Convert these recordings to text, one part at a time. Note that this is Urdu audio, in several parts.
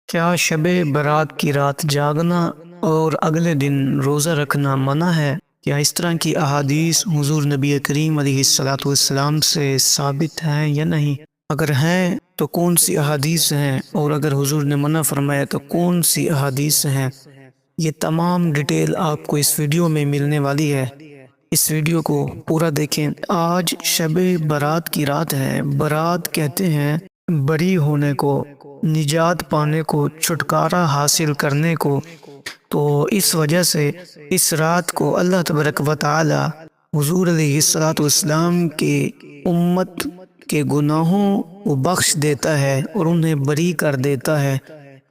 کیا شب برات کی رات جاگنا اور اگلے دن روزہ رکھنا منع ہے؟ کیا اس طرح کی احادیث حضور نبی کریم علیہ الصلاۃ والسلام سے ثابت ہیں یا نہیں؟ اگر ہیں تو کون سی احادیث ہیں، اور اگر حضور نے منع فرمایا تو کون سی احادیث ہیں؟ یہ تمام ڈیٹیل آپ کو اس ویڈیو میں ملنے والی ہے۔ اس ویڈیو کو پورا دیکھیں۔ آج شب برات کی رات ہے۔ برات کہتے ہیں بری ہونے کو، نجات پانے کو، چھٹکارا حاصل کرنے کو۔ تو اس وجہ سے اس رات کو اللہ تبارک و تعالی حضور علیہ الصلاۃ والسلام کے امت کے گناہوں کو بخش دیتا ہے اور انہیں بری کر دیتا ہے۔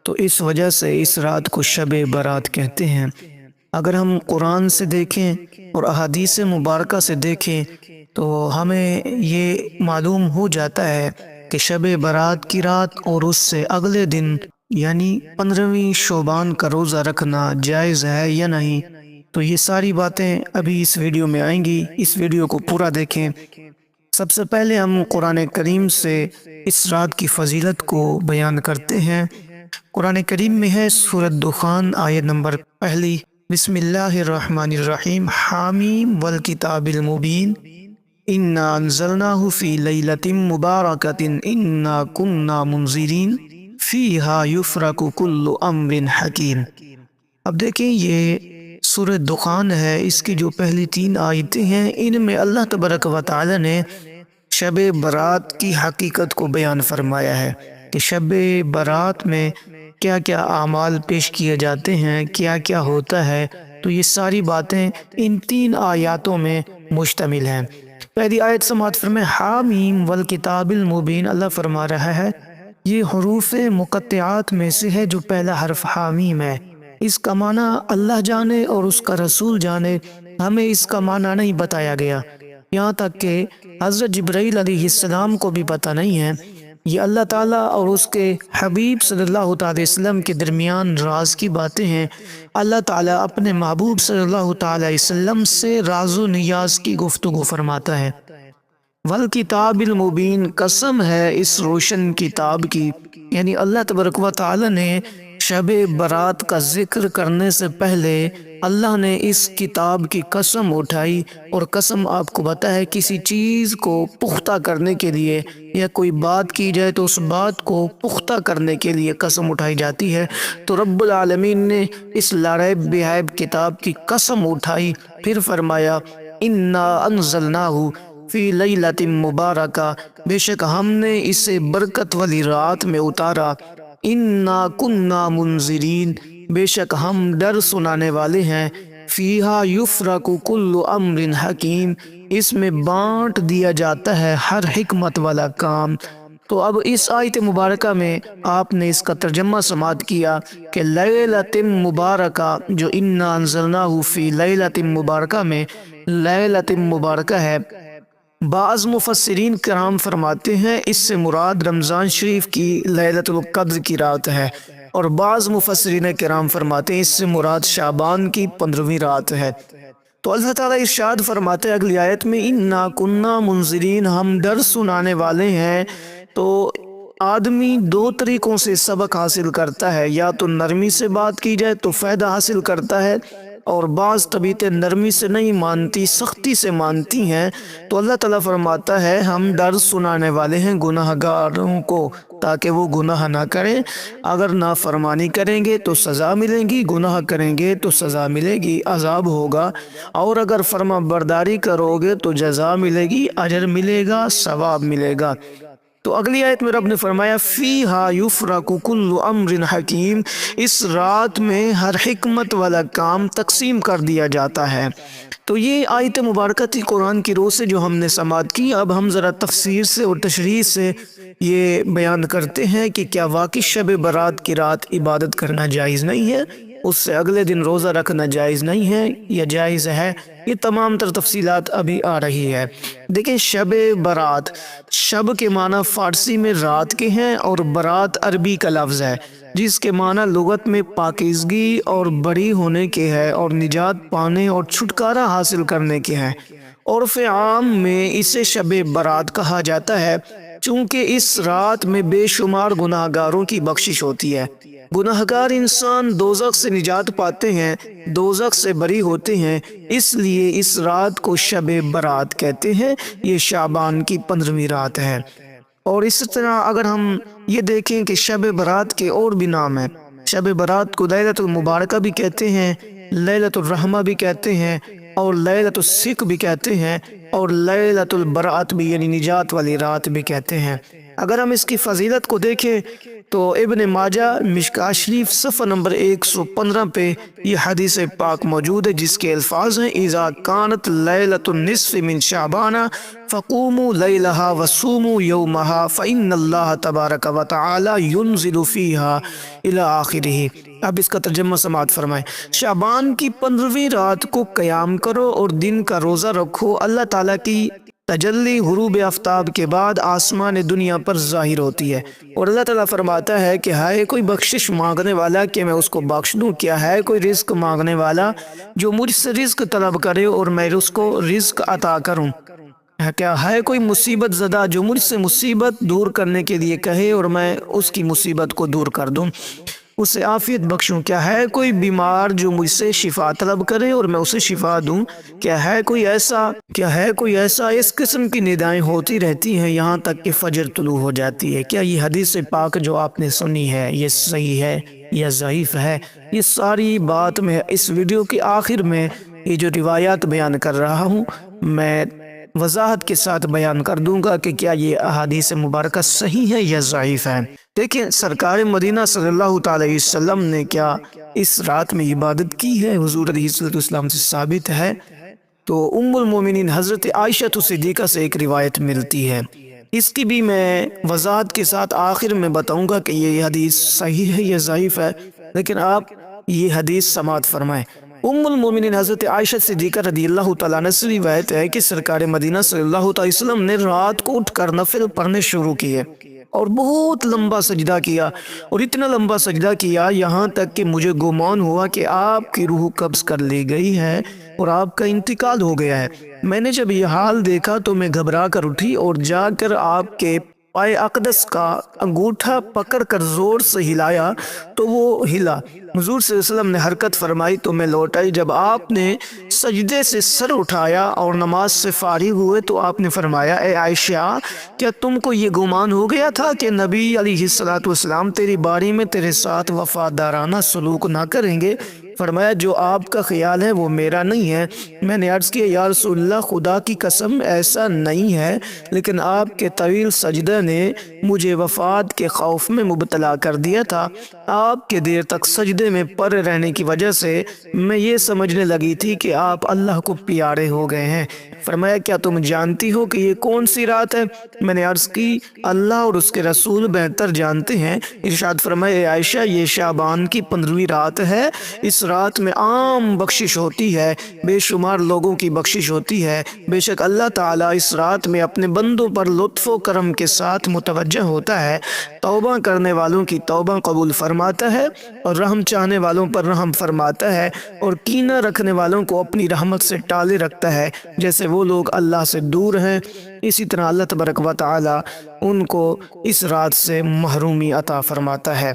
تو اس وجہ سے اس رات کو شب برات کہتے ہیں۔ اگر ہم قرآن سے دیکھیں اور احادیث مبارکہ سے دیکھیں تو ہمیں یہ معلوم ہو جاتا ہے کہ شب برات کی رات اور اس سے اگلے دن یعنی 15ویں شعبان کا روزہ رکھنا جائز ہے یا نہیں۔ تو یہ ساری باتیں ابھی اس ویڈیو میں آئیں گی۔ اس ویڈیو کو پورا دیکھیں۔ سب سے پہلے ہم قرآن کریم سے اس رات کی فضیلت کو بیان کرتے ہیں۔ قرآن کریم میں ہے سورۃ دخان آیت نمبر پہلی، بسم اللہ الرحمن الرحیم، حامیم والکتاب المبین، انا انزلناہ فی لیلۃ مبارکۃ انا کننا منذرین فیہا یفرق کل امر حکیم۔ اب دیکھیں یہ سورۃ دخان ہے، اس کی جو پہلی 3 آیتیں ہیں ان میں اللہ تبارک و تعالی نے شب برات کی حقیقت کو بیان فرمایا ہے کہ شب برات میں کیا کیا اعمال پیش کیے جاتے ہیں، کیا کیا ہوتا ہے۔ تو یہ ساری باتیں ان 3 آیاتوں میں مشتمل ہیں۔ پہلی آیت سماعت فرمائیں، حامیم والکتاب المبین۔ اللہ فرما رہا ہے یہ حروف مقطعات میں سے ہے جو پہلا حرف حامیم ہے۔ اس کا معنی اللہ جانے اور اس کا رسول جانے، ہمیں اس کا معنی نہیں بتایا گیا، یہاں تک کہ حضرت جبرائیل علیہ السلام کو بھی پتہ نہیں ہے۔ یہ اللہ تعالیٰ اور اس کے حبیب صلی اللہ تعالی وسلم کے درمیان راز کی باتیں ہیں۔ اللہ تعالیٰ اپنے محبوب صلی اللہ تعالی وسلم سے راز و نیاز کی گفتگو فرماتا ہے۔ والکتاب المبین، قسم ہے اس روشن کتاب کی، یعنی اللہ تبارک و تعالی نے شب برات کا ذکر کرنے سے پہلے اللہ نے اس کتاب کی قسم اٹھائی، اور قسم آپ کو پتہ ہے کسی چیز کو پختہ کرنے کے لیے یا کوئی بات کی جائے تو اس بات کو پختہ کرنے کے لیے قسم اٹھائی جاتی ہے۔ تو رب العالمین نے اس لا ریب بہائب کتاب کی قسم اٹھائی، پھر فرمایا انا انزلناہ فی لیلۃ مبارکہ، بے شک ہم نے اسے برکت والی رات میں اتارا، انا کننا منذرین، بے شک ہم ڈر سنانے والے ہیں، فیہا یفرق کل امر حکیم، اس میں بانٹ دیا جاتا ہے ہر حکمت والا کام۔ تو اب اس آیت مبارکہ میں آپ نے اس کا ترجمہ سماعت کیا کہ لیلۃ مبارکہ، جو انا انزلناہ فی لیلۃ مبارکہ میں لیلۃ مبارکہ ہے، بعض مفسرین کرام فرماتے ہیں اس سے مراد رمضان شریف کی لیلۃ القدر کی رات ہے، اور بعض مفسرین کرام فرماتے ہیں اس سے مراد شعبان کی 15ویں رات ہے۔ تو اللہ تعالیٰ ارشاد فرماتے ہیں اگلی آیت میں، انا کننا منذرین، ہم ڈر سنانے والے ہیں۔ تو آدمی 2 طریقوں سے سبق حاصل کرتا ہے، یا تو نرمی سے بات کی جائے تو فائدہ حاصل کرتا ہے، اور بعض طبیعتیں نرمی سے نہیں مانتی، سختی سے مانتی ہیں۔ تو اللہ تعالیٰ فرماتا ہے ہم ڈر سنانے والے ہیں گناہ گاروں کو، تاکہ وہ گناہ نہ کریں۔ اگر نافرمانی کریں گے تو سزا ملے گی، گناہ کریں گے تو سزا ملے گی، عذاب ہوگا، اور اگر فرما برداری کرو گے تو جزا ملے گی، اجر ملے گا، ثواب ملے گا۔ تو اگلی آیت میں رب نے فرمایا فیہا یفرق کل امر حکیم، اس رات میں ہر حکمت والا کام تقسیم کر دیا جاتا ہے۔ تو یہ آیت مبارکہ تھی قرآن کی روح سے جو ہم نے سماعت کی۔ اب ہم ذرا تفسیر سے اور تشریح سے یہ بیان کرتے ہیں کہ کیا واقعی شب برات کی رات عبادت کرنا جائز نہیں ہے، اس سے اگلے دن روزہ رکھنا جائز نہیں ہے یا جائز ہے؟ یہ تمام تر تفصیلات ابھی آ رہی ہے۔ دیکھیں شب برات، شب کے معنی فارسی میں رات کے ہیں، اور برات عربی کا لفظ ہے جس کے معنی لغت میں پاکیزگی اور بری ہونے کے ہے، اور نجات پانے اور چھٹکارا حاصل کرنے کے ہیں۔ عرف عام میں اسے شب برات کہا جاتا ہے چونکہ اس رات میں بے شمار گناہ گاروں کی بخشش ہوتی ہے۔ گناہگار انسان دوزخ سے نجات پاتے ہیں، دوزخ سے بری ہوتے ہیں، اس لیے اس رات کو شب برات کہتے ہیں۔ یہ شعبان کی 15ویں رات ہے۔ اور اس طرح اگر ہم یہ دیکھیں کہ شب برات کے اور بھی نام ہیں۔ شب برات کو لیلۃ المبارکہ بھی کہتے ہیں، لیلۃ الرحمہ بھی کہتے ہیں، اور لیلۃ السک بھی کہتے ہیں، اور لیلۃ البرات بھی یعنی نجات والی رات بھی کہتے ہیں۔ اگر ہم اس کی فضیلت کو دیکھیں تو ابن ماجہ مشکاہ شریف صفحہ نمبر 115 پہ یہ حدیث پاک موجود ہے، جس کے الفاظ ہیں: اذا کانت لیلۃ النصف من شعبان فقوموا لیلہا وصوموا یومہا فإن اللہ تبارک و تعالی ینزل فیہا الی آخرہ۔ اب اس کا ترجمہ سماعت فرمائیں۔ شعبان کی 15ویں رات کو قیام کرو اور دن کا روزہ رکھو۔ اللہ تعالیٰ کی تجلی غروب آفتاب کے بعد آسمان دنیا پر ظاہر ہوتی ہے، اور اللہ تعالیٰ فرماتا ہے کہ ہے کوئی بخشش مانگنے والا کہ میں اس کو بخش دوں، کیا ہے کوئی رزق مانگنے والا جو مجھ سے رزق طلب کرے اور میں اس کو رزق عطا کروں، کیا ہے کوئی مصیبت زدہ جو مجھ سے مصیبت دور کرنے کے لیے کہے اور میں اس کی مصیبت کو دور کر دوں، اسے عافیت بخشوں، کیا ہے کوئی بیمار جو مجھ سے شفا طلب کرے اور میں اسے شفا دوں، کیا ہے کوئی ایسا اس قسم کی ندائیں ہوتی رہتی ہیں یہاں تک کہ فجر طلوع ہو جاتی ہے۔ کیا یہ حدیث پاک جو آپ نے سنی ہے یہ صحیح ہے یا ضعیف ہے؟ یہ ساری بات میں اس ویڈیو کے آخر میں یہ جو روایات بیان کر رہا ہوں میں وضاحت کے ساتھ بیان کر دوں گا کہ کیا یہ احادیث مبارکہ صحیح ہے یا ضعیف ہے۔ دیکھیں سرکار مدینہ صلی اللہ تعالی علیہ وسلم نے کیا اس رات میں عبادت کی ہے، حضور علیہ السلام سے ثابت ہے۔ تو ام المومنین حضرت عائشہ صدیقہ سے ایک روایت ملتی ہے، اس کی بھی میں وضاحت کے ساتھ آخر میں بتاؤں گا کہ یہ حدیث صحیح ہے یا ضعیف ہے، لیکن آپ یہ حدیث سماعت فرمائیں۔ ام المومنین حضرت عائشہ صدیقہ رضی اللہ تعالیٰ عنہ سے روایت ہے کہ سرکار مدینہ صلی اللہ تعالی وسلم نے رات کو اٹھ کر نفل پڑھنے شروع کیے اور بہت لمبا سجدہ کیا، اور اتنا لمبا سجدہ کیا یہاں تک کہ مجھے گمان ہوا کہ آپ کی روح قبض کر لی گئی ہے اور آپ کا انتقال ہو گیا ہے۔ میں نے جب یہ حال دیکھا تو میں گھبرا کر اٹھی اور جا کر آپ کے پائے اقدس کا انگوٹھا پکڑ کر زور سے ہلایا تو وہ ہلا۔ حضور صلی اللہ علیہ وسلم نے حرکت فرمائی تو میں لوٹ آئی۔ جب آپ نے سجدے سے سر اٹھایا اور نماز سے فارغ ہوئے تو آپ نے فرمایا: اے عائشہ، کیا تم کو یہ گمان ہو گیا تھا کہ نبی علیہ الصلوۃ والسلام تیری باری میں تیرے ساتھ وفادارانہ سلوک نہ کریں گے؟ فرمایا: جو آپ کا خیال ہے وہ میرا نہیں ہے۔ میں نے عرض کیا: یا رسول اللہ، خدا کی قسم ایسا نہیں ہے، لیکن آپ کے طویل سجدہ نے مجھے وفات کے خوف میں مبتلا کر دیا تھا۔ آپ کے دیر تک سجدے میں پڑے رہنے کی وجہ سے میں یہ سمجھنے لگی تھی کہ آپ اللہ کو پیارے ہو گئے ہیں۔ فرمایا: کیا تم جانتی ہو کہ یہ کون سی رات ہے؟ میں نے عرض کی: اللہ اور اس کے رسول بہتر جانتے ہیں۔ ارشاد فرمایا: اے عائشہ، یہ شعبان کی 15ویں رات ہے۔ اس رات میں عام بخشش ہوتی ہے، بے شمار لوگوں کی بخشش ہوتی ہے۔ بے شک اللہ تعالیٰ اس رات میں اپنے بندوں پر لطف و کرم کے ساتھ متوجہ ہوتا ہے، توبہ کرنے والوں کی توبہ قبول فرماتا ہے اور رحم چاہنے والوں پر رحم فرماتا ہے، اور کینہ رکھنے والوں کو اپنی رحمت سے ٹالے رکھتا ہے۔ جیسے وہ لوگ اللہ سے دور ہیں، اسی طرح اللہ تبارک و تعالی ان کو اس رات سے محرومی عطا فرماتا ہے۔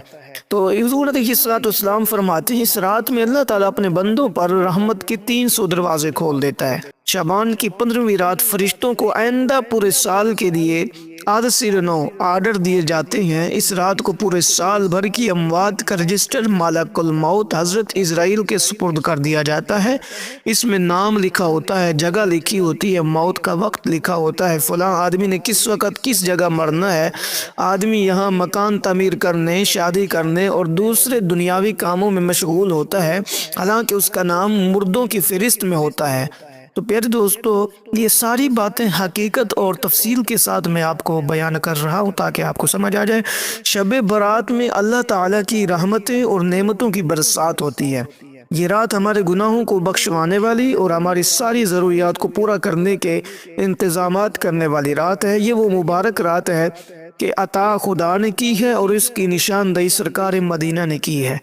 تو حضور علیہ الصلوۃ والسلام فرماتے ہیں اس رات میں اللہ تعالیٰ اپنے بندوں پر رحمت کے 300 دروازے کھول دیتا ہے۔ شعبان کی 15ویں رات فرشتوں کو آئندہ پورے سال کے لیے آرڈر دیے جاتے ہیں۔ اس رات کو پورے سال بھر کی اموات کا رجسٹر ملک الموت حضرت اسرائیل کے سپرد کر دیا جاتا ہے۔ اس میں نام لکھا ہوتا ہے، جگہ لکھی ہوتی ہے، موت کا وقت لکھا ہوتا ہے، فلاں آدمی نے کس وقت کس جگہ مرنا ہے۔ آدمی یہاں مکان تعمیر کرنے، شادی کرنے اور دوسرے دنیاوی کاموں میں مشغول ہوتا ہے، حالانکہ اس کا نام مردوں کی فہرست میں ہوتا ہے۔ تو پیارے دوستو، یہ ساری باتیں حقیقت اور تفصیل کے ساتھ میں آپ کو بیان کر رہا ہوں تاکہ آپ کو سمجھ آ جائے۔ شب برات میں اللہ تعالیٰ کی رحمتیں اور نعمتوں کی برسات ہوتی ہے۔ یہ رات ہمارے گناہوں کو بخشوانے والی اور ہماری ساری ضروریات کو پورا کرنے کے انتظامات کرنے والی رات ہے۔ یہ وہ مبارک رات ہے کہ عطا خدا نے کی ہے اور اس کی نشاندہی سرکار مدینہ نے کی ہے۔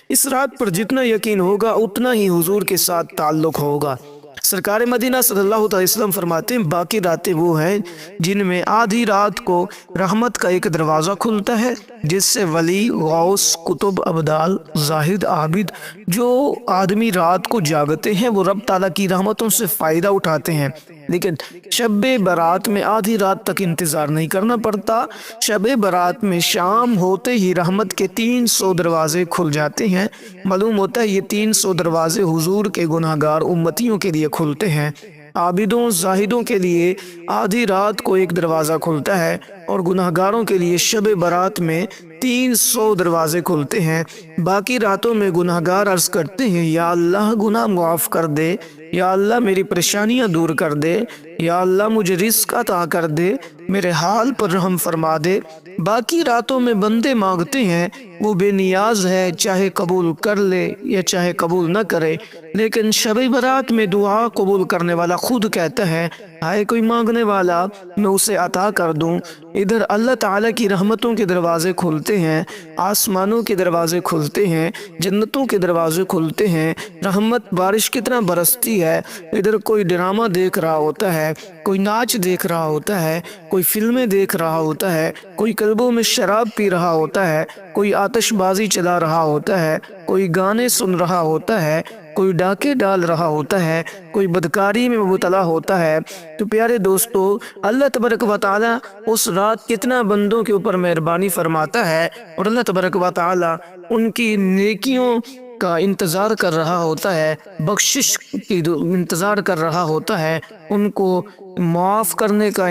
اس رات پر جتنا یقین ہوگا اتنا ہی حضور کے ساتھ تعلق ہوگا۔ سرکار مدینہ صلی اللہ علیہ وسلم فرماتے ہیں باقی راتیں وہ ہیں جن میں آدھی رات کو رحمت کا ایک دروازہ کھلتا ہے، جس سے ولی، غوث، کتب، ابدال، زاہد، عابد جو آدمی رات کو جاگتے ہیں وہ رب تعالیٰ کی رحمتوں سے فائدہ اٹھاتے ہیں۔ لیکن شب برات میں آدھی رات تک انتظار نہیں کرنا پڑتا۔ شب برات میں شام ہوتے ہی رحمت کے 300 دروازے کھل جاتے ہیں۔ معلوم ہوتا ہے یہ 300 دروازے حضور کے گناہ گار امتیوں کے لیے کھلتے ہیں۔ عابدوں، زاہدوں کے لیے آدھی رات کو ایک دروازہ کھلتا ہے اور گناہ گاروں کے لیے شب برات میں 300 دروازے کھلتے ہیں۔ باقی راتوں میں گناہ گار عرض کرتے ہیں یا اللہ گناہ معاف کر دے، یا اللہ میری پریشانیاں دور کر دے، یا اللہ مجھے رزق عطا کر دے، میرے حال پر رحم فرما دے۔ باقی راتوں میں بندے مانگتے ہیں، وہ بے نیاز ہے، چاہے قبول کر لے یا چاہے قبول نہ کرے، لیکن شب برات میں دعا قبول کرنے والا خود کہتا ہے آئے کوئی مانگنے والا میں اسے عطا کر دوں۔ ادھر اللہ تعالیٰ کی رحمتوں کے دروازے کھلتے ہیں، آسمانوں کے دروازے کھلتے ہیں، جنتوں کے دروازے کھلتے ہیں، رحمت بارش کتنا برستی ہے۔ ادھر کوئی ڈرامہ دیکھ رہا ہوتا ہے، کوئی ناچ دیکھ رہا ہوتا ہے، کوئی فلمیں دیکھ رہا ہوتا ہے، کوئی کلبوں میں شراب پی رہا ہوتا ہے، کوئی آتش بازی چلا رہا ہوتا ہے، کوئی گانے سن رہا ہوتا ہے، کوئی ڈاکے ڈال رہا ہوتا ہے، کوئی بدکاری میں مبتلا ہوتا ہے۔ تو پیارے دوستو، اللہ تبارک و تعالیٰ اس رات کتنا بندوں کے اوپر مہربانی فرماتا ہے، اور اللہ تبارک و تعالیٰ ان کی نیکیوں کا انتظار کر رہا ہوتا ہے، بخشش کی انتظار کر رہا ہوتا ہے، ان کو معاف کرنے کا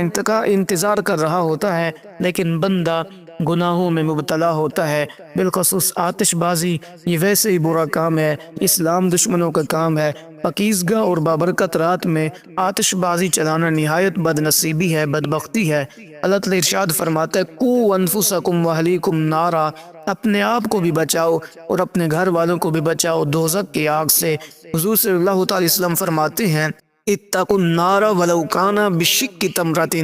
انتظار کر رہا ہوتا ہے، لیکن بندہ گناہوں میں مبتلا ہوتا ہے۔ بالخصوص آتش بازی یہ ویسے ہی برا کام ہے، اسلام دشمنوں کا کام ہے۔ پاکیزگہ اور بابرکت رات میں آتش بازی چلانا نہایت بد نصیبی ہے، بدبختی ہے۔ اللہ تعالیٰ ارشاد فرماتا ہے قُوا أَنفُسَكُمْ وَأَهْلِيكُمْ نَارًا، اپنے آپ کو بھی بچاؤ اور اپنے گھر والوں کو بھی بچاؤ دوزخ کی آگ سے۔ حضور صلی اللہ تعالی وسلم فرماتے ہیں اتقوا النار ولو کان بشق تمرۃ،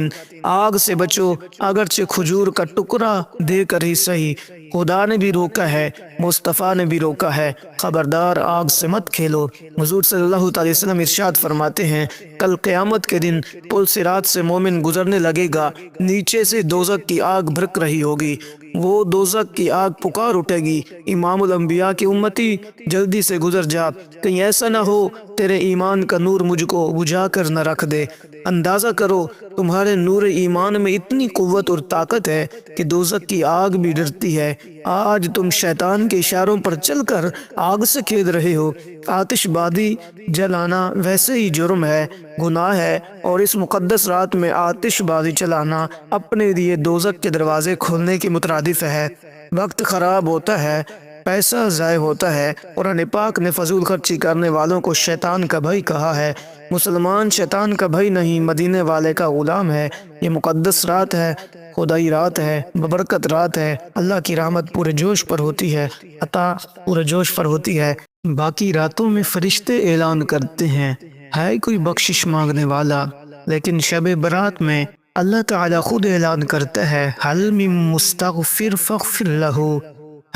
آگ سے بچو اگرچہ کھجور کا ٹکڑا دے کر ہی صحیح۔ خدا نے بھی روکا ہے، مصطفیٰ نے بھی روکا ہے، خبردار آگ سے مت کھیلو۔ حضور صلی اللہ تعالی وسلم ارشاد فرماتے ہیں کل قیامت کے دن پل صراط سے مومن گزرنے لگے گا، نیچے سے دوزخ کی آگ بھڑک رہی ہوگی، وہ دوزخ کی آگ پکار اٹھے گی امام الانبیاء کی امتی جلدی سے گزر جا، کہیں ایسا نہ ہو تیرے ایمان کا نور مجھ کو بجھا کر نہ رکھ دے۔ اندازہ کرو تمہارے نور ایمان میں اتنی قوت اور طاقت ہے کہ دوزخ کی آگ بھی ڈرتی ہے۔ آج تم شیطان کے اشاروں پر چل کر آگ سے کھید رہے ہو۔ آتش بازی جلانا ویسے ہی جرم ہے، گناہ ہے، اور اس مقدس رات میں آتش بازی چلانا اپنے لیے دوزخ کے دروازے کھولنے کے مترادف ہے۔ وقت خراب ہوتا ہے، پیسہ ضائع ہوتا ہے۔ قرآن پاک نے فضول خرچی کرنے والوں کو شیطان کا بھائی کہا ہے۔ مسلمان شیطان کا بھائی نہیں، مدینے والے کا غلام ہے۔ یہ مقدس رات ہے، خدائی رات ہے، ببرکت رات ہے۔ اللہ کی رحمت پورے جوش پر ہوتی ہے، عطا پورے جوش پر ہوتی ہے۔ باقی راتوں میں فرشتے اعلان کرتے ہیں ہے کوئی بخشش مانگنے والا، لیکن شب برات میں اللہ تعالیٰ خود اعلان کرتا ہے حل من مستغفر فاغفر لہ،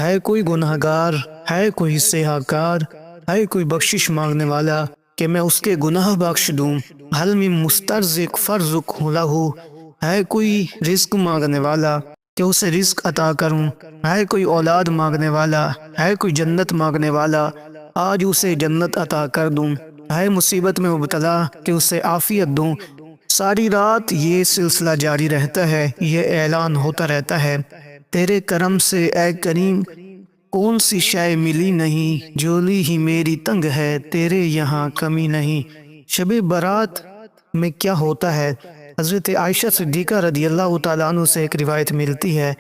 ہے کوئی گناہ گار، ہے کوئی سیاہ کار، ہے کوئی بخشش مانگنے والا کہ میں اس کے گناہ بخش دوں۔ حل من مسترزق فارزقہ لہ، ہے کوئی رزق مانگنے والا کہ اسے رزق عطا کروں، ہے کوئی اولاد مانگنے والا، ہے کوئی جنت مانگنے والا آج اسے جنت عطا کر دوں، ہے مصیبت میں مبتلا کہ اسے عافیت دوں۔ ساری رات یہ سلسلہ جاری رہتا ہے، یہ اعلان ہوتا رہتا ہے تیرے کرم سے اے کریم کون سی شے ملی نہیں، جولی ہی میری تنگ ہے تیرے یہاں کمی نہیں۔ شب برات میں کیا ہوتا ہے؟ حضرت عائشہ صدیقہ رضی اللہ تعالیٰ عنہ سے ایک روایت ملتی ہے،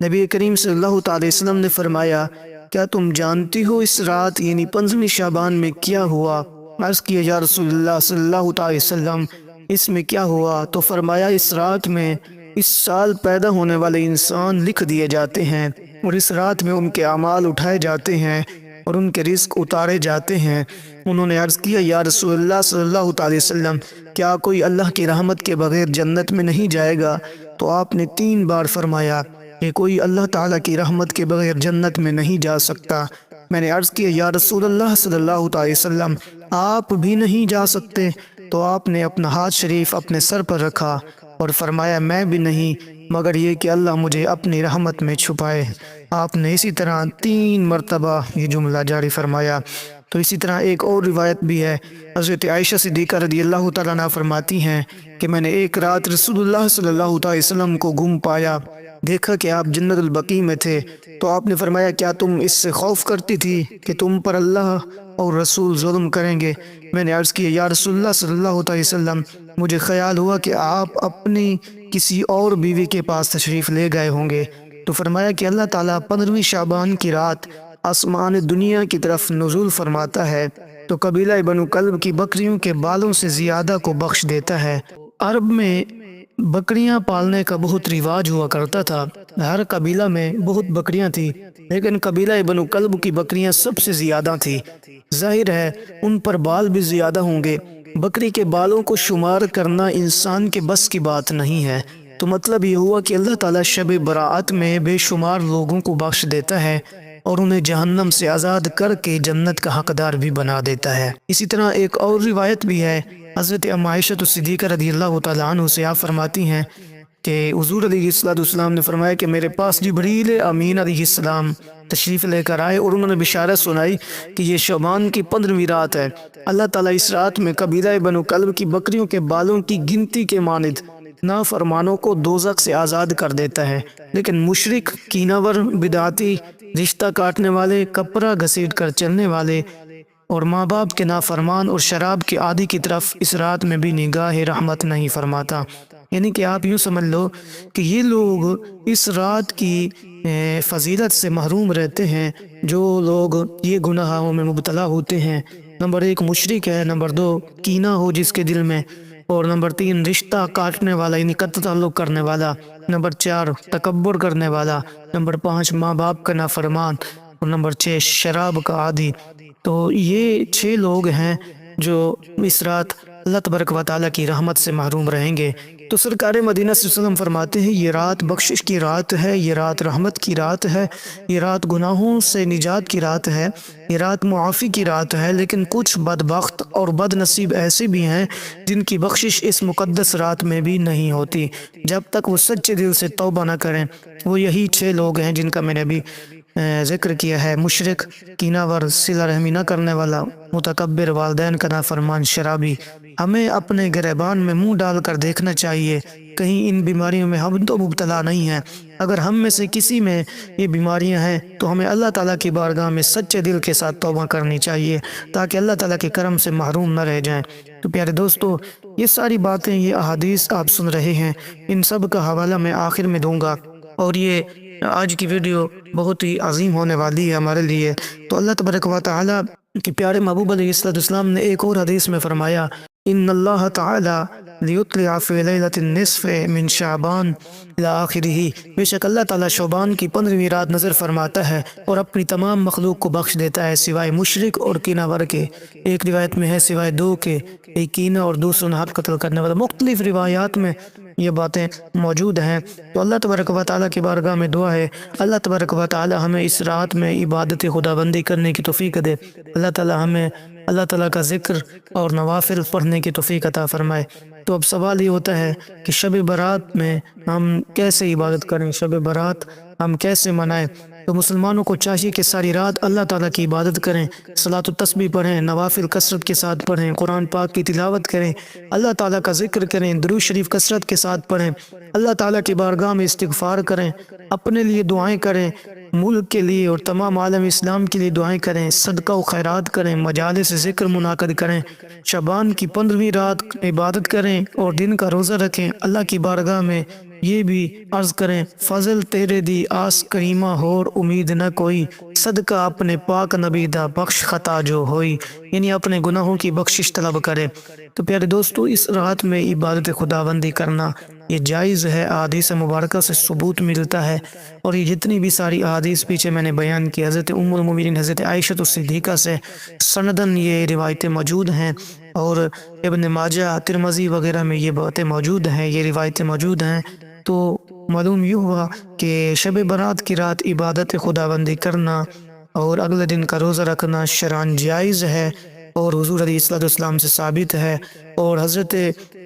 نبی کریم صلی اللہ تعالی وسلم نے فرمایا کیا تم جانتی ہو اس رات یعنی 15 شعبان میں کیا ہوا؟ عرض کیا یا رسول اللہ صلی اللہ تعالی وسلم اس میں کیا ہوا؟ تو فرمایا اس رات میں اس سال پیدا ہونے والے انسان لکھ دیے جاتے ہیں، اور اس رات میں ان کے اعمال اٹھائے جاتے ہیں اور ان کے رزق اتارے جاتے ہیں۔ انہوں نے عرض کیا یا رسول اللہ صلی اللہ تعالی وسلم کیا کوئی اللہ کی رحمت کے بغیر جنت میں نہیں جائے گا؟ تو آپ نے 3 بار فرمایا کہ کوئی اللہ تعالیٰ کی رحمت کے بغیر جنت میں نہیں جا سکتا۔ میں نے عرض کیا یا رسول اللہ صلی اللہ علیہ وسلم آپ بھی نہیں جا سکتے؟ تو آپ نے اپنا ہاتھ شریف اپنے سر پر رکھا اور فرمایا میں بھی نہیں، مگر یہ کہ اللہ مجھے اپنی رحمت میں چھپائے۔ آپ نے اسی طرح 3 مرتبہ یہ جملہ جاری فرمایا۔ تو اسی طرح ایک اور روایت بھی ہے، حضرت عائشہ صدیقہ رضی اللہ تعالیٰ عنہ فرماتی ہیں کہ میں نے ایک رات رسول اللہ صلی اللہ علیہ وسلم کو گم پایا، دیکھا کہ آپ جنت البقیع میں تھے، تو آپ نے فرمایا کیا تم اس سے خوف کرتی تھی کہ تم پر اللہ اور رسول ظلم کریں گے؟ میں نے عرض کیا یا رسول اللہ صلی اللہ علیہ وسلم مجھے خیال ہوا کہ آپ اپنی کسی اور بیوی کے پاس تشریف لے گئے ہوں گے۔ تو فرمایا کہ اللہ تعالیٰ 15ویں شعبان کی رات آسمان دنیا کی طرف نزول فرماتا ہے تو قبیلہ بنو کلب کی بکریوں کے بالوں سے زیادہ کو بخش دیتا ہے۔ عرب میں بکریاں پالنے کا بہت رواج ہوا کرتا تھا، ہر قبیلہ میں بہت بکریاں تھیں، لیکن قبیلہ بنو کلب کی بکریاں سب سے زیادہ تھیں۔ ظاہر ہے ان پر بال بھی زیادہ ہوں گے۔ بکری کے بالوں کو شمار کرنا انسان کے بس کی بات نہیں ہے۔ تو مطلب یہ ہوا کہ اللہ تعالیٰ شب برات میں بے شمار لوگوں کو بخش دیتا ہے اور انہیں جہنم سے آزاد کر کے جنت کا حقدار بھی بنا دیتا ہے۔ اسی طرح ایک اور روایت بھی ہے، حضرت ام عائشہ صدیقہ رضی اللہ تعالیٰ عنہ سے آپ فرماتی ہیں کہ حضور علیہ السلام نے فرمایا کہ میرے پاس جبریل امین علیہ السلام تشریف لے کر آئے اور انہوں نے بشارت سنائی کہ یہ شعبان کی 15ویں رات ہے۔ اللہ تعالیٰ اس رات میں قبیلہ بنو کلب کی بکریوں کے بالوں کی گنتی کے مانند نافرمانوں کو دوزخ سے آزاد کر دیتا ہے، لیکن مشرک، کینہ ور، بدعتی، رشتہ کاٹنے والے، کپڑا گھسیٹ کر چلنے والے اور ماں باپ کے نافرمان اور شراب کے عادی کی طرف اس رات میں بھی نگاہ رحمت نہیں فرماتا۔ یعنی کہ آپ یوں سمجھ لو کہ یہ لوگ اس رات کی فضیلت سے محروم رہتے ہیں جو لوگ یہ گناہوں میں مبتلا ہوتے ہیں۔ نمبر 1 مشرک ہے، نمبر 2 کینہ ہو جس کے دل میں، اور نمبر 3 رشتہ کاٹنے والا یعنی قطع تعلق کرنے والا، نمبر 4 تکبر کرنے والا، نمبر 5 ماں باپ کا نافرمان، اور نمبر 6 شراب کا عادی۔ تو یہ 6 لوگ ہیں جو اس رات اللہ تبارک و تعالیٰ کی رحمت سے محروم رہیں گے۔ تو سرکار مدینہ صلی اللہ علیہ وسلم فرماتے ہیں یہ رات بخشش کی رات ہے، یہ رات رحمت کی رات ہے، یہ رات گناہوں سے نجات کی رات ہے، یہ رات معافی کی رات ہے، لیکن کچھ بدبخت اور بد نصیب ایسے بھی ہیں جن کی بخشش اس مقدس رات میں بھی نہیں ہوتی جب تک وہ سچے دل سے توبہ نہ کریں۔ وہ یہی 6 لوگ ہیں جن کا میں نے ابھی ذکر کیا ہے، مشرک، کینہ ور، صلہ رحمی نہ کرنے والا، متکبر، والدین کا نافرمان، شرابی۔ ہمیں اپنے گریبان میں منہ ڈال کر دیکھنا چاہیے کہیں ان بیماریوں میں ہم تو مبتلا نہیں ہیں۔ اگر ہم میں سے کسی میں یہ بیماریاں ہیں تو ہمیں اللہ تعالیٰ کی بارگاہ میں سچے دل کے ساتھ توبہ کرنی چاہیے تاکہ اللہ تعالیٰ کے کرم سے محروم نہ رہ جائیں۔ تو پیارے دوستو، یہ ساری باتیں، یہ احادیث آپ سن رہے ہیں، ان سب کا حوالہ میں آخر میں دوں گا، اور یہ آج کی ویڈیو بہت ہی عظیم ہونے والی ہے ہمارے لیے۔ تو اللہ تبارک و تعالیٰ کے پیارے محبوب علیہ السلام نے ایک اور حدیث میں فرمایا ان اللہ تعالیٰ لیطلع فی لیلۃ النصف من شعبان الی آخرہ، بے شک اللہ تعالیٰ شعبان کی 15ویں رات نظر فرماتا ہے اور اپنی تمام مخلوق کو بخش دیتا ہے سوائے مشرک اور کینہ ور کے۔ ایک روایت میں ہے سوائے 2 کے، ایک کینہ اور دوسروں نے حق قتل کرنے والا۔ مختلف روایات میں یہ باتیں موجود ہیں۔ تو اللہ تبارک و تعالیٰ کی بارگاہ میں دعا ہے اللہ تبارک و تعالیٰ ہمیں اس رات میں عبادت خداوندی کرنے کی توفیق دے۔ اللہ تعالیٰ ہمیں اللہ تعالیٰ کا ذکر اور نوافل پڑھنے کی توفیق عطا فرمائے۔ تو اب سوال یہ ہوتا ہے کہ شب برات میں ہم کیسے عبادت کریں، شب برات ہم کیسے منائیں؟ تو مسلمانوں کو چاہیے کہ ساری رات اللہ تعالیٰ کی عبادت کریں، صلاۃ و تسبیح پڑھیں، نوافل کثرت کے ساتھ پڑھیں، قرآن پاک کی تلاوت کریں، اللہ تعالیٰ کا ذکر کریں، درود شریف کثرت کے ساتھ پڑھیں، اللہ تعالیٰ کی بارگاہ میں استغفار کریں، اپنے لیے دعائیں کریں، ملک کے لیے اور تمام عالم اسلام کے لیے دعائیں کریں، صدقہ و خیرات کریں، مجالس ذکر منعقد کریں، شعبان کی 15ویں رات عبادت کریں اور دن کا روزہ رکھیں، اللہ کی بارگاہ میں یہ بھی عرض کریں فضل تیرے دی آس کریمہ ہور امید نہ کوئی، صدقہ اپنے پاک نبی دا بخش خطا جو ہوئی، یعنی اپنے گناہوں کی بخشش طلب کرے۔ تو پیارے دوستو، اس رات میں عبادت خداوندی کرنا یہ جائز ہے، احادیث مبارکہ سے ثبوت ملتا ہے، اور یہ جتنی بھی ساری احادیث پیچھے میں نے بیان کی حضرت ام المومنین حضرت عائشہ صدیقہ سے سندن یہ روایتیں موجود ہیں، اور ابن ماجہ، ترمذی وغیرہ میں یہ باتیں موجود ہیں، یہ روایتیں موجود ہیں۔ تو معلوم یہ ہوا کہ شب برات کی رات عبادت خداوندی کرنا اور اگلے دن کا روزہ رکھنا شرعاً جائز ہے اور حضور علیہ السلام سے ثابت ہے۔ اور حضرت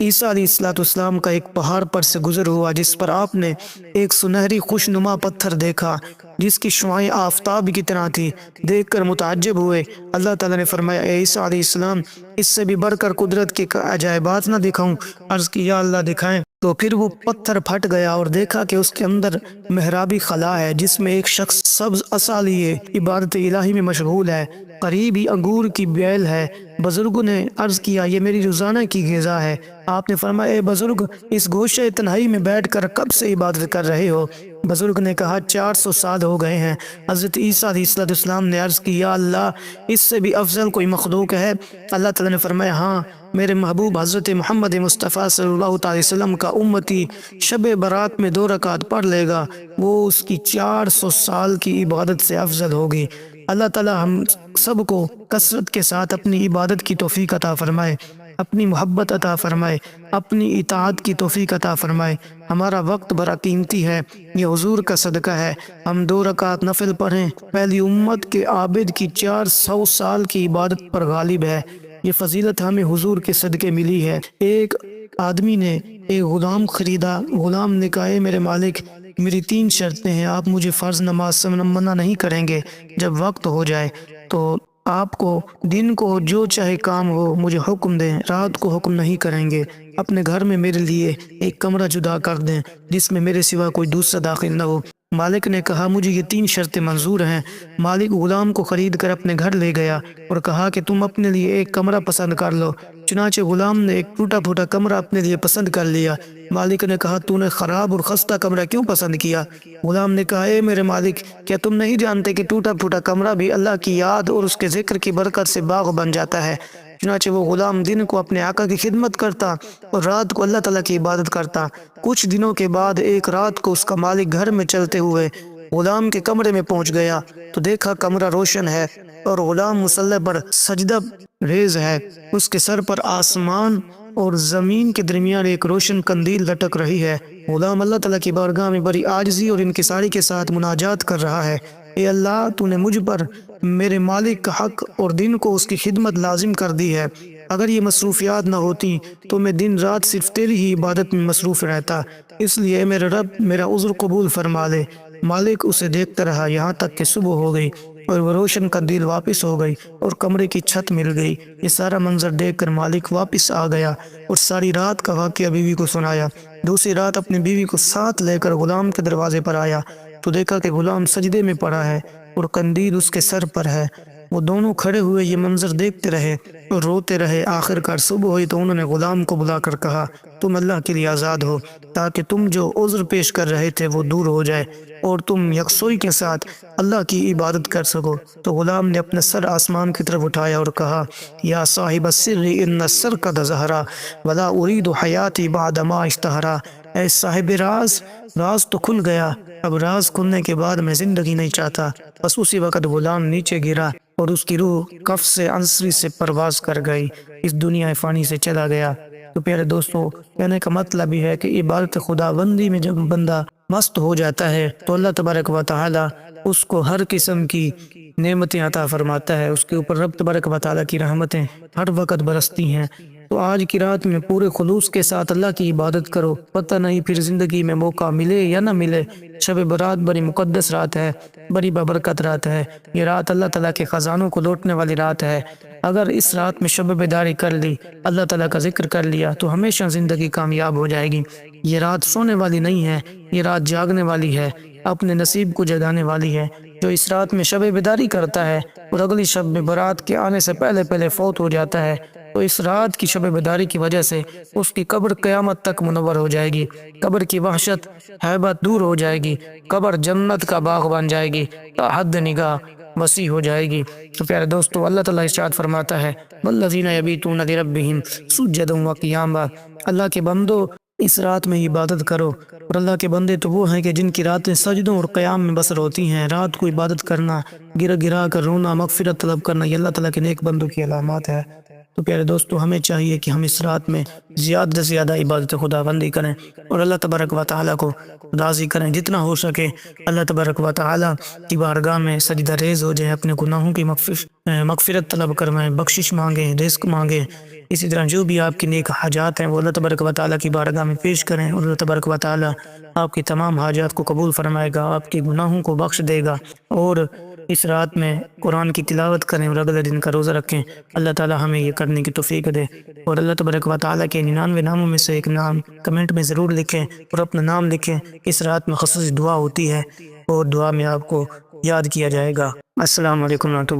عیسیٰ علیہ السلام کا ایک پہاڑ پر سے گزر ہوا جس پر آپ نے ایک سنہری خوشنما پتھر دیکھا جس کی شعاعیں آفتاب کی طرح تھی۔ دیکھ کر متعجب ہوئے۔ اللہ تعالیٰ نے فرمایا اے عیسیٰ علیہ السلام اس سے بھی بڑھ کر قدرت کے عجائبات نہ دکھاؤں؟ عرض کی یا اللہ دکھائیں۔ تو پھر وہ پتھر پھٹ گیا اور دیکھا کہ اس کے اندر محرابی خلا ہے جس میں ایک شخص سبز عصا لیے عبادت الہی میں مشغول ہے، قریب ہی انگور کی بیل ہے۔ بزرگوں نے عرض کیا یہ میری روزانہ کی غذا ہے۔ آپ نے فرمایا اے بزرگ اس گوشے تنہائی میں بیٹھ کر کب سے عبادت کر رہے ہو؟ بزرگ نے کہا 400 سال ہو گئے ہیں۔ حضرت عیسیٰ علیہ السلام نے عرض کی یا اللہ اس سے بھی افضل کوئی مخلوق ہے؟ اللہ تعالیٰ نے فرمایا ہاں، میرے محبوب حضرت محمد مصطفیٰ صلی اللہ تعالی وسلم کا امتی شب برات میں 2 رکعت پڑھ لے گا، وہ اس کی 400 سال کی عبادت سے افضل ہوگی۔ اللہ تعالیٰ ہم سب کو کثرت کے ساتھ اپنی عبادت کی توفیق عطا فرمائے، اپنی محبت عطا فرمائے، اپنی اطاعت کی توفیق عطا فرمائے۔ ہمارا وقت بڑا قیمتی ہے، یہ حضور کا صدقہ ہے۔ ہم 2 رکعت نفل پڑھیں، پہلی امت کے عابد کی 400 سال کی عبادت پر غالب ہے۔ یہ فضیلت ہمیں حضور کے صدقے ملی ہے۔ ایک آدمی نے ایک غلام خریدا۔ غلام نے کہا اے میرے مالک میری 3 شرطیں ہیں، آپ مجھے فرض نماز سے منع نہیں کریں گے۔ جب وقت ہو جائے تو آپ کو دن کو جو چاہے کام ہو مجھے حکم دیں، رات کو حکم نہیں کریں گے۔ اپنے گھر میں میرے لیے ایک کمرہ جدا کر دیں جس میں میرے سوا کوئی دوسرا داخل نہ ہو۔ مالک نے کہا مجھے یہ 3 شرطیں منظور ہیں۔ مالک غلام کو خرید کر اپنے گھر لے گیا اور کہا کہ تم اپنے لیے ایک کمرہ پسند کر لو۔ چنانچہ غلام نے ایک ٹوٹا پھوٹا کمرہ اپنے لیے پسند کر لیا۔ مالک نے کہا تو نے خراب اور خستہ کمرہ کیوں پسند کیا؟ غلام نے کہا اے میرے مالک کیا تم نہیں جانتے کہ ٹوٹا پھوٹا کمرہ بھی اللہ کی یاد اور اس کے ذکر کی برکت سے باغ بن جاتا ہے؟ چنانچہ وہ غلام دن کو اپنے آقا کی خدمت کرتا اور رات کو اللہ تعالیٰ کی عبادت کرتا۔ کچھ دنوں کے بعد ایک رات کو اس کا مالک گھر میں چلتے ہوئے غلام کے کمرے میں پہنچ گیا تو دیکھا کمرہ روشن ہے اور غلام مصلی پر سجدہ ریز ہے۔ اس کے سر پر آسمان اور زمین کے درمیان ایک روشن قندیل لٹک رہی ہے۔ غلام اللہ تعالیٰ کی بارگاہ میں بڑی عاجزی اور انکساری کے ساتھ مناجات کر رہا ہے اے اللہ تو نے مجھ پر میرے مالک کا حق اور دن کو اس کی خدمت لازم کر دی ہے۔ اگر یہ مصروفیات نہ ہوتی تو میں دن رات صرف تیری ہی عبادت میں مصروف رہتا، اس لیے میرے رب میرا عذر قبول فرما لے۔ مالک اسے دیکھتا رہا یہاں تک کہ صبح ہو گئی اور وہ روشن قندیل واپس ہو گئی اور کمرے کی چھت مل گئی۔ یہ سارا منظر دیکھ کر مالک واپس آ گیا اور ساری رات کا واقعہ بیوی کو سنایا۔ دوسری رات اپنی بیوی کو ساتھ لے کر غلام کے دروازے پر آیا تو دیکھا کہ غلام سجدے میں پڑا ہے اور قندیل اس کے سر پر ہے۔ وہ دونوں کھڑے ہوئے یہ منظر دیکھتے رہے اور روتے رہے۔ آخر کار صبح ہوئی تو انہوں نے غلام کو بلا کر کہا تم اللہ کے لیے آزاد ہو تاکہ تم جو عذر پیش کر رہے تھے وہ دور ہو جائے اور تم یکسوئی کے ساتھ اللہ کی عبادت کر سکو۔ تو غلام نے اپنا سر آسمان کی طرف اٹھایا اور کہا یا صاحب السر ان السر قد ظہرا ولا ارید حیاتی بعد ما اشتہرا۔ اے صاحب راز، راز تو کھل گیا، اب راز کھلنے کے بعد میں زندگی نہیں چاہتا۔ بس اسی وقت غلام نیچے گرا اور اس کی روح کف سے عنصری سے پرواز کر گئی، اس دنیا فانی سے چلا گیا۔ تو پیارے دوستو کہنے کا مطلب یہ ہے کہ عبادت خداوندی میں جب بندہ مست ہو جاتا ہے تو اللہ تبارک و تعالی اس کو ہر قسم کی نعمتیں عطا فرماتا ہے۔ اس کے اوپر رب تبارک و تعالی کی رحمتیں ہر وقت برستی ہیں۔ تو آج کی رات میں پورے خلوص کے ساتھ اللہ کی عبادت کرو، پتہ نہیں پھر زندگی میں موقع ملے یا نہ ملے۔ شب برات بڑی مقدس رات ہے، بڑی بابرکت رات ہے۔ یہ رات اللہ تعالیٰ کے خزانوں کو لوٹنے والی رات ہے۔ اگر اس رات میں شب بیداری کر لی، اللہ تعالیٰ کا ذکر کر لیا تو ہمیشہ زندگی کامیاب ہو جائے گی۔ یہ رات سونے والی نہیں ہے، یہ رات جاگنے والی ہے، اپنے نصیب کو جگانے والی ہے۔ جو اس رات میں شب بیداری کرتا ہے اور اگلی شب برات کے آنے سے پہلے پہلے فوت ہو جاتا ہے تو اس رات کی شب بیداری کی وجہ سے اس کی قبر قیامت تک منور ہو جائے گی، قبر کی وحشت ہیبت دور ہو جائے گی، قبر جنت کا باغ بن جائے گی، تا حد نگاہ وسیع ہو جائے گی۔ تو پیارے دوستو اللہ تعالیٰ ارشاد فرماتا ہے والذین یبیتون لربہم سجدا وقیاما، اللہ کے بندو اس رات میں عبادت کرو۔ اور اللہ کے بندے تو وہ ہیں کہ جن کی راتیں سجدوں اور قیام میں بسر ہوتی ہیں۔ رات کو عبادت کرنا، گرا گرا کر رونا، مغفرت طلب کرنا، یہ اللہ تعالیٰ کے نیک بندوں کی علامات ہے۔ تو پیارے دوستو ہمیں چاہیے کہ ہم اس رات میں زیادہ سے زیادہ عبادت خدا بندی کریں اور اللہ تبارک و تعالیٰ کو راضی کریں، جتنا ہو سکے اللہ تبارک و تعالیٰ کی بارگاہ میں سجدہ ریز ہو جائیں، اپنے گناہوں کی مغفرت طلب کروائیں، بخشش مانگیں، رزق مانگیں۔ اسی طرح جو بھی آپ کی نیک حاجات ہیں وہ اللہ تبارک و تعالیٰ کی بارگاہ میں پیش کریں، اور اللہ تبارک و تعالیٰ آپ کی تمام حاجات کو قبول فرمائے گا، آپ کے گناہوں کو بخش دے گا۔ اور اس رات میں قرآن کی تلاوت کریں اور اگلے دن کا روزہ رکھیں۔ اللہ تعالیٰ ہمیں یہ کرنے کی توفیق دے، اور اللہ تبارک و تعالیٰ کے 99 ناموں میں سے ایک نام کمنٹ میں ضرور لکھیں اور اپنا نام لکھیں۔ اس رات میں خصوصی دعا ہوتی ہے اور دعا میں آپ کو یاد کیا جائے گا۔ السلام علیکم ورحمۃ اللہ۔